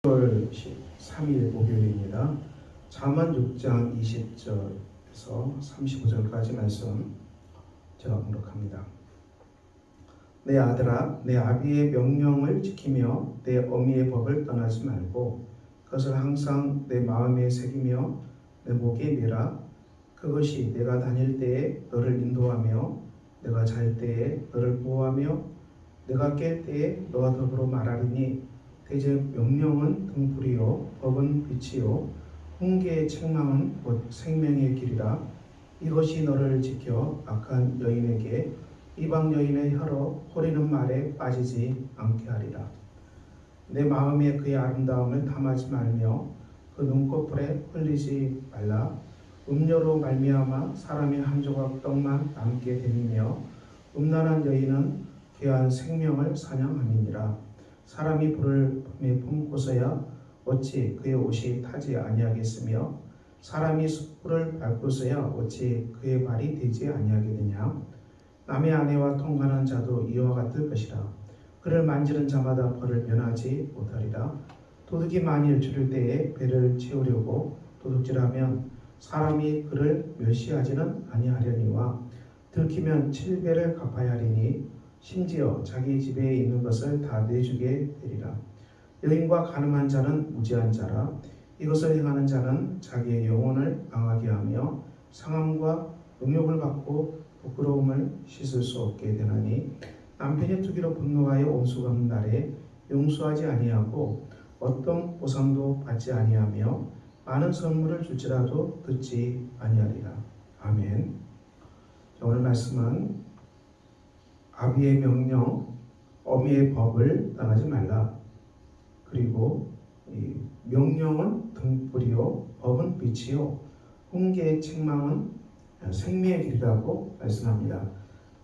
10월 13일 목요일입니다. 잠언 6장 20절에서 35절까지 말씀 제가 봉독합니다. 내 아들아, 내 아비의 명령을 지키며 내 어미의 법을 떠나지 말고 그것을 항상 내 마음에 새기며 내 목에 매라. 그것이 내가 다닐 때에 너를 인도하며 내가 잘 때에 너를 보호하며 내가 깰 때에 너와 더불어 말하리니 대제 명령은 등불이요 법은 빛이요 훈계의 책망은 곧 생명의 길이라. 이것이 너를 지켜 악한 여인에게 이방 여인의 혀로 호리는 말에 빠지지 않게 하리라. 내 마음에 그의 아름다움을 탐하지 말며 그 눈꺼풀에 흘리지 말라. 음료로 말미암아 사람의 한 조각 떡만 남게 되며 음란한 여인은 귀한 생명을 사냥함이니라. 사람이 불을 품에 품고서야 어찌 그의 옷이 타지 아니하겠으며 사람이 숯불을 밟고서야 어찌 그의 발이 되지 아니하겠느냐. 남의 아내와 통관한 자도 이와 같을 것이라. 그를 만지는 자마다 벌을 면하지 못하리라. 도둑이 만일 줄일 때에 배를 채우려고 도둑질하면 사람이 그를 멸시하지는 아니하려니와 들키면 7배를 갚아야 하리니 심지어 자기 집에 있는 것을 다 내주게 되리라. 여인과 가늠한 자는 무지한 자라. 이것을 행하는 자는 자기의 영혼을 망하게 하며 상함과 능욕을 받고 부끄러움을 씻을 수 없게 되나니 남편이 투기로 분노하여 온수 갚는 날에 용서하지 아니하고 어떤 보상도 받지 아니하며 많은 선물을 줄지라도 듣지 아니하리라. 아멘. 오늘 말씀은 아비의 명령, 어미의 법을 떠나지 말라. 그리고 이 명령은 등불이요, 법은 빛이요, 훈계의 책망은 생명의 길이라고 말씀합니다.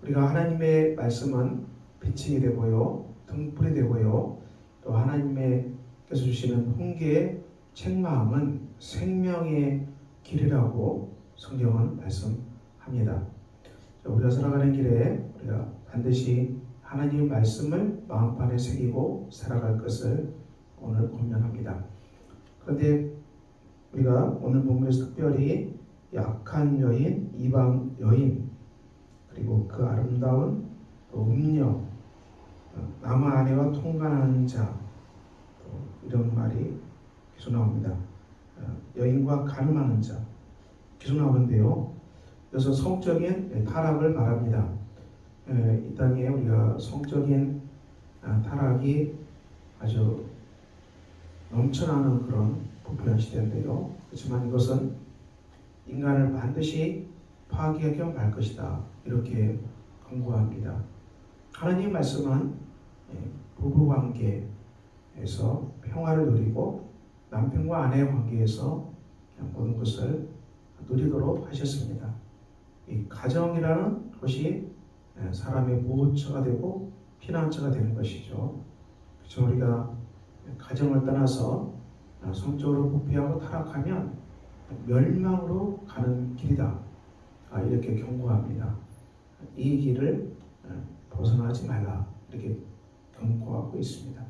우리가 하나님의 말씀은 빛이 되고요, 등불이 되고요, 또 하나님께서 주시는 훈계의 책망은 생명의 길이라고 성경은 말씀합니다. 우리가 살아가는 길에 우리가 반드시 하나님의 말씀을 마음판에 새기고 살아갈 것을 오늘 고면합니다. 그런데 우리가 오늘 본문에서 특별히 약한 여인, 이방 여인, 그리고 그 아름다운 또 음녀, 남의 아내와 통관하는 자, 또 이런 말이 계속 나옵니다. 여인과 가늠하는 자 계속 나오는데요. 그래서 성적인 타락을 말합니다. 이 땅에 우리가 성적인 타락이 아주 넘쳐나는 그런 부패한 시대인데요. 그렇지만 이것은 인간을 반드시 파괴하게 말 것이다. 이렇게 경고합니다. 하나님의 말씀은 부부관계에서 평화를 누리고 남편과 아내의 관계에서 모든 것을 누리도록 하셨습니다. 이 가정이라는 것이 사람의 보호처가 되고 피난처가 되는 것이죠. 그래서 우리가 가정을 떠나서 성적으로 부패하고 타락하면 멸망으로 가는 길이다. 이렇게 경고합니다. 이 길을 벗어나지 말라. 이렇게 경고하고 있습니다.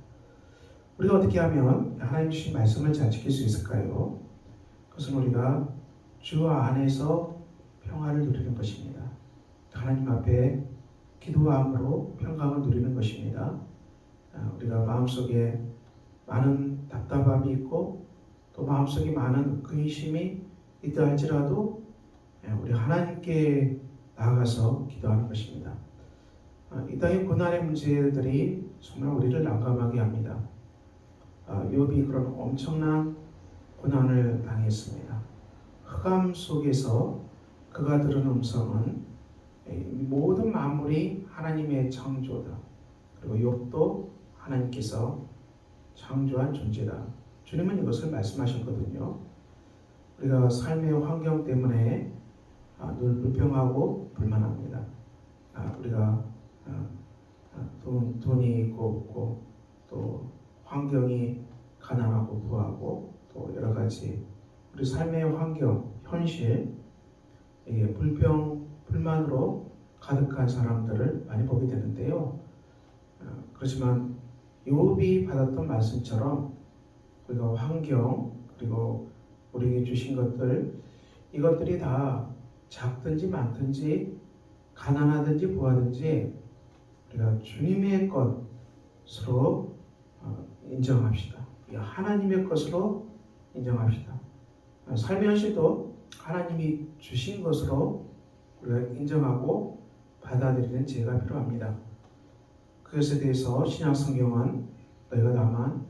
우리가 어떻게 하면 하나님 주신 말씀을 잘 지킬 수 있을까요? 그것은 우리가 주 안에서 평화를 누리는 것입니다. 하나님 앞에 기도함으로 평강을 누리는 것입니다. 우리가 마음속에 많은 답답함이 있고 또 마음속에 많은 근심이 있다 할지라도 우리 하나님께 나아가서 기도하는 것입니다. 이 땅의 고난의 문제들이 정말 우리를 난감하게 합니다. 욥이 그런 엄청난 고난을 당했습니다. 흑암 속에서 그가 들은 음성은 모든 만물이 하나님의 창조다. 그리고 욥도 하나님께서 창조한 존재다. 주님은 이것을 말씀하셨거든요. 우리가 삶의 환경 때문에 늘 불평하고 불만합니다. 우리가 돈이 있고 없고 또 환경이 가난하고 부하고 또 여러 가지 우리 삶의 환경, 현실, 불평, 불만으로 가득한 사람들을 많이 보게 되는데요. 그렇지만 욥이 받았던 말씀처럼 그리고 환경, 그리고 우리에게 주신 것들, 이것들이 다 작든지 많든지 가난하든지 부하든지 우리가 주님의 것으로 인정합시다. 하나님의 것으로 인정합시다. 삶의 현실도 하나님이 주신 것으로 우리가 인정하고 받아들이는 지혜가 필요합니다. 그것에 대해서 신약 성경은 너희가 다만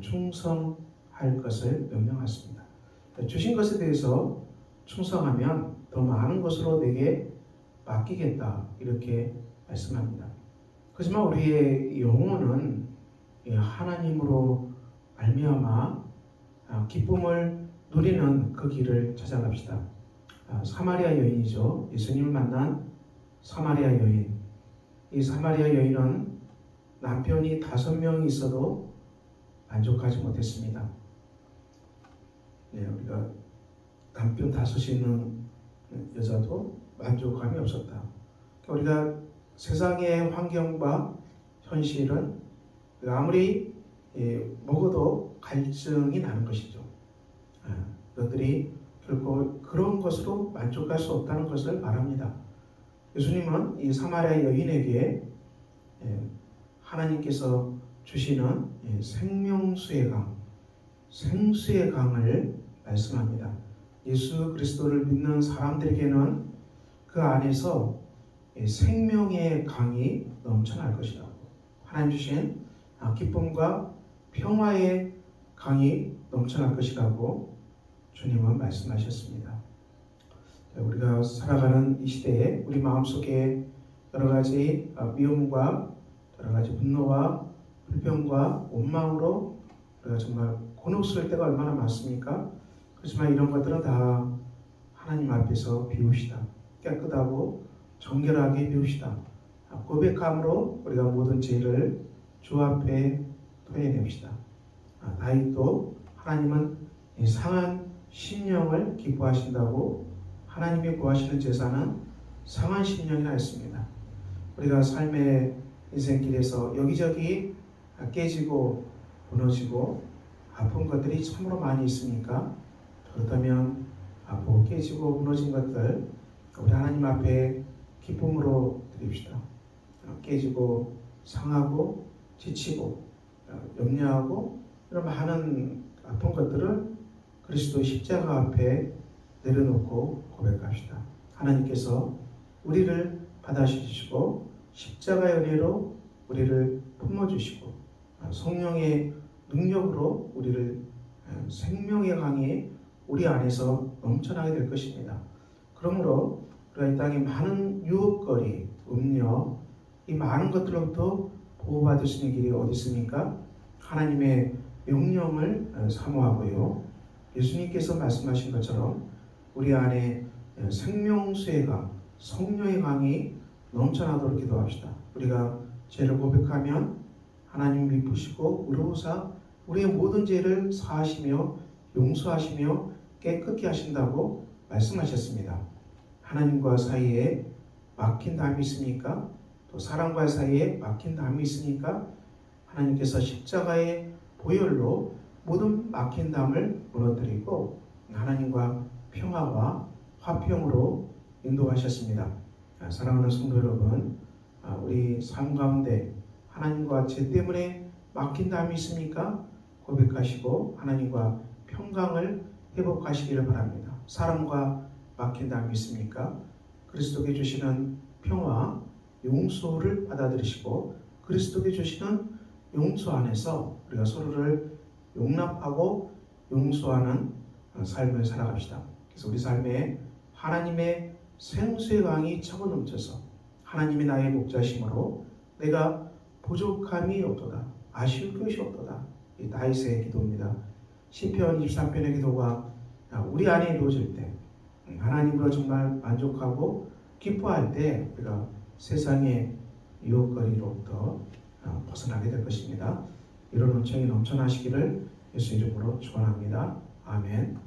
충성할 것을 명령하십니다. 주신 것에 대해서 충성하면 더 많은 것으로 내게 맡기겠다, 이렇게 말씀합니다. 하지만 우리의 영혼은 하나님으로 말미암아 기쁨을 누리는 그 길을 찾아갑시다. 사마리아 여인이죠. 예수님을 만난 사마리아 여인. 이 사마리아 여인은 남편이 5명이 있어도 만족하지 못했습니다. 우리가 남편 5이 있는 여자도 만족감이 없었다. 우리가 세상의 환경과 현실은 아무리 먹어도 갈증이 나는 것이죠. 그것들이 결코 그런 것으로 만족할 수 없다는 것을 말합니다. 예수님은 이 사마리아 여인에게 하나님께서 주시는 생명수의 강, 생수의 강을 말씀합니다. 예수 그리스도를 믿는 사람들에게는 그 안에서 생명의 강이 넘쳐날 것이라고, 하나님 주신 기쁨과 평화의 강이 넘쳐날 것이라고 주님은 말씀하셨습니다. 우리가 살아가는 이 시대에 우리 마음속에 여러 가지 미움과 여러 가지 분노와 불평과 원망으로 우리가 정말 곤혹스러울 때가 얼마나 많습니까? 그렇지만 이런 것들은 다 하나님 앞에서 비웁시다. 깨끗하고 정결하게 비웁시다. 고백함으로 우리가 모든 죄를 주 앞에 토해냅시다. 다윗도 하나님은 상한 심령을 기뻐하신다고, 하나님이 구하시는 제사는 상한 심령이라 했습니다. 우리가 삶의 인생길에서 여기저기 깨지고 무너지고 아픈 것들이 참으로 많이 있습니까? 그렇다면 아프고 깨지고 무너진 것들 우리 하나님 앞에 기쁨으로 드립시다. 깨지고 상하고 지치고 염려하고 이런 많은 아픈 것들을 그리스도 십자가 앞에 내려놓고 고백합시다. 하나님께서 우리를 받아주시고 십자가의 은혜로 우리를 품어주시고 성령의 능력으로 우리를 생명의 강이 우리 안에서 넘쳐나게 될 것입니다. 그러므로 우리가 이 땅에 많은 유혹거리, 음료, 이 많은 것들로부터 보호받을 수 있는 길이 어디 있습니까? 하나님의 명령을 사모하고요. 예수님께서 말씀하신 것처럼 우리 안에 생명수의 강, 성령의 강이 넘쳐나도록 기도합시다. 우리가 죄를 고백하면 하나님 미쁘시고 의로우사 우리의 모든 죄를 사하시며 용서하시며 깨끗게 하신다고 말씀하셨습니다. 하나님과 사이에 막힌 담이 있습니까? 또 사람과 사이에 막힌 담이 있으니까 하나님께서 십자가의 보혈로 모든 막힌 담을 무너뜨리고 하나님과 평화와 화평으로 인도하셨습니다. 사랑하는 성도 여러분, 우리 삶 가운데 하나님과 죄 때문에 막힌 담이 있습니까? 고백하시고 하나님과 평강을 회복하시기를 바랍니다. 사람과 막힌 담이 있습니까? 그리스도께 주시는 평화, 용서를 받아들이시고 그리스도께 주시는 용서 안에서 우리가 서로를 용납하고 용서하는 삶을 살아갑시다. 그래서 우리 삶에 하나님의 생수의 강이 차고 넘쳐서 하나님이 나의 목자심으로 내가 부족함이 없도다, 아쉬울 것이 없도다. 이 다윗의 기도입니다. 시편 23편의 기도가 우리 안에 이루어질 때 하나님으로 정말 만족하고 기뻐할 때 우리가 세상의 유혹거리로부터 벗어나게 될 것입니다. 이런 은총이 넘쳐나시기를 예수 이름으로 축원합니다. 아멘.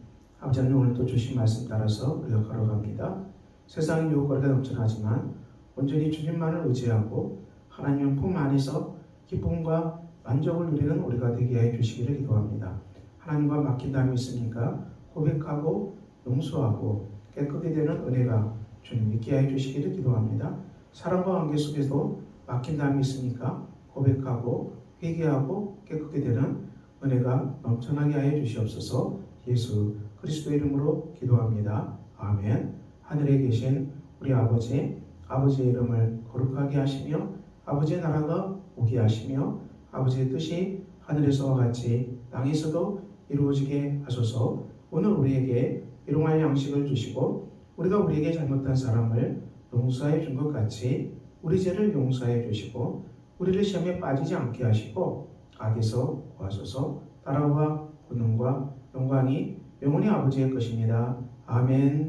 아버지 하나님, 오늘 또 주신 말씀 따라서 우리가 걸어갑니다. 세상의 유혹거리가 넘쳐나지만 온전히 주님만을 의지하고 하나님 품 안에서 기쁨과 만족을 누리는 우리가 되게 해 주시기를 기도합니다. 하나님과 맡긴 다음에 있으니까 고백하고 용서하고 깨끗게 되는 은혜가 주님 있게 해 주시기를 기도합니다. 사랑과 관계 속에서 맡긴 다음에 있으니까 고백하고 회개하고 깨끗게 되는 은혜가 넘쳐나게 하여 주시옵소서. 예수 그리스도의 이름으로 기도합니다. 아멘. 하늘에 계신 우리 아버지, 아버지의 이름을 거룩하게 하시며 아버지의 나라가 오게 하시며 아버지의 뜻이 하늘에서와 같이 땅에서도 이루어지게 하소서. 오늘 우리에게 일용할 양식을 주시고 우리가 우리에게 잘못한 사람을 용서해 준 것 같이 우리 죄를 용서해 주시고 우리를 시험에 빠지지 않게 하시고 악에서 구하소서. 나라와 권능과 영광이 영원히 아버지의 것입니다. 아멘.